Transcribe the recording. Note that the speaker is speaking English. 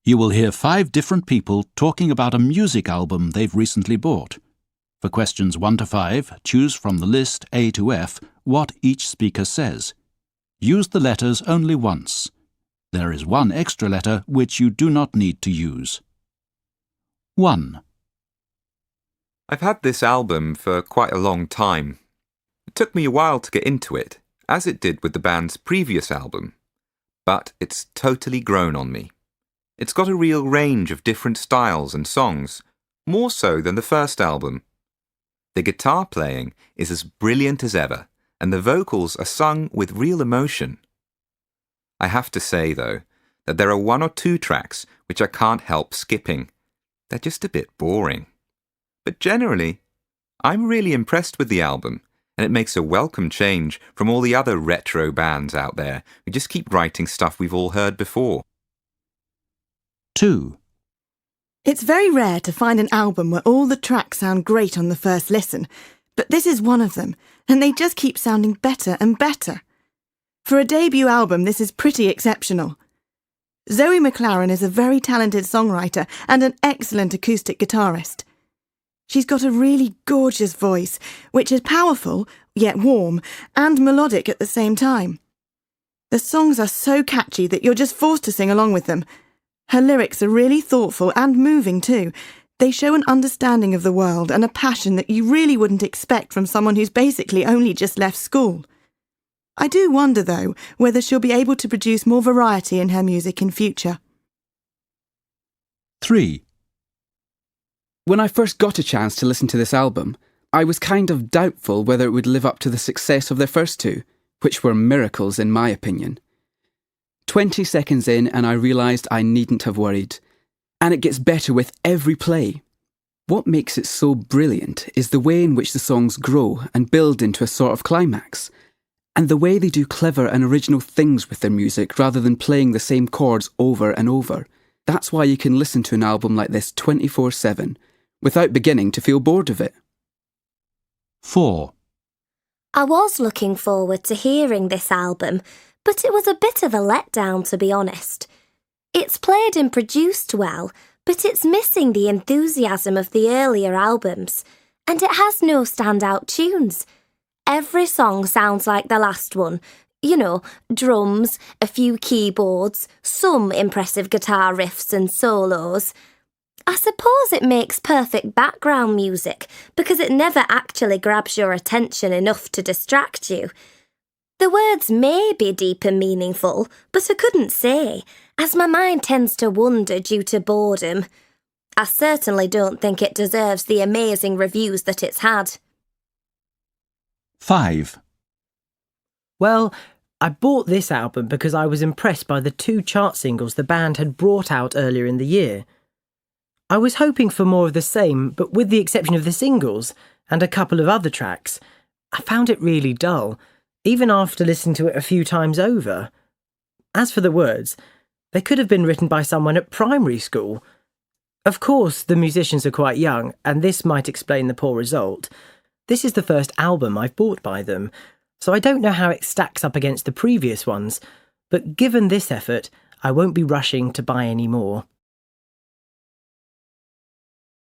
You will hear 5 different people talking about a music album they've recently bought. For questions 1 to 5, choose from the list A to F what each speaker says. Use the letters only once. There is one extra letter which you do not need to use. 1. I've had this album for quite a long time. It took me a while to get into it, as it did with the band's previous album. But it's totally grown on me. It's got a real range of different styles and songs, more so than the first album. The guitar playing is as brilliant as ever, and the vocals are sung with real emotion. I have to say, though, that there are 1 or 2 tracks which I can't help skipping. They're just a bit boring. But generally, I'm really impressed with the album, and it makes a welcome change from all the other retro bands out there who just keep writing stuff we've all heard before. 2. It's very rare to find an album where all the tracks sound great on the first listen, but this is one of them, and they just keep sounding better and better. For a debut album, this is pretty exceptional. Zoe McLaren is a very talented songwriter and an excellent acoustic guitarist. She's got a really gorgeous voice, which is powerful, yet warm, and melodic at the same time. The songs are so catchy that you're just forced to sing along with them. Her lyrics are really thoughtful and moving too. They show an understanding of the world and a passion that you really wouldn't expect from someone who's basically only just left school. I do wonder, though, whether she'll be able to produce more variety in her music in future. 3. When I first got a chance to listen to this album, I was kind of doubtful whether it would live up to the success of their first 2, which were miracles in my opinion. 20 seconds in and I realised I needn't have worried. And it gets better with every play. What makes it so brilliant is the way in which the songs grow and build into a sort of climax, and the way they do clever and original things with their music rather than playing the same chords over and over. That's why you can listen to an album like this 24/7 without beginning to feel bored of it. 4. I was looking forward to hearing this album, but it was a bit of a letdown, to be honest. It's played and produced well, but it's missing the enthusiasm of the earlier albums, and it has no standout tunes. Every song sounds like the last one. You know, drums, a few keyboards, some impressive guitar riffs and solos. I suppose it makes perfect background music because it never actually grabs your attention enough to distract you. The words may be deep and meaningful, but I couldn't say, as my mind tends to wander due to boredom. I certainly don't think it deserves the amazing reviews that it's had. 5. Well, I bought this album because I was impressed by the 2 chart singles the band had brought out earlier in the year. I was hoping for more of the same, but with the exception of the singles and a couple of other tracks, I found it really dull, even after listening to it a few times over. As for the words, they could have been written by someone at primary school. Of course, the musicians are quite young, and this might explain the poor result. This is the first album I've bought by them, so I don't know how it stacks up against the previous ones, but given this effort, I won't be rushing to buy any more.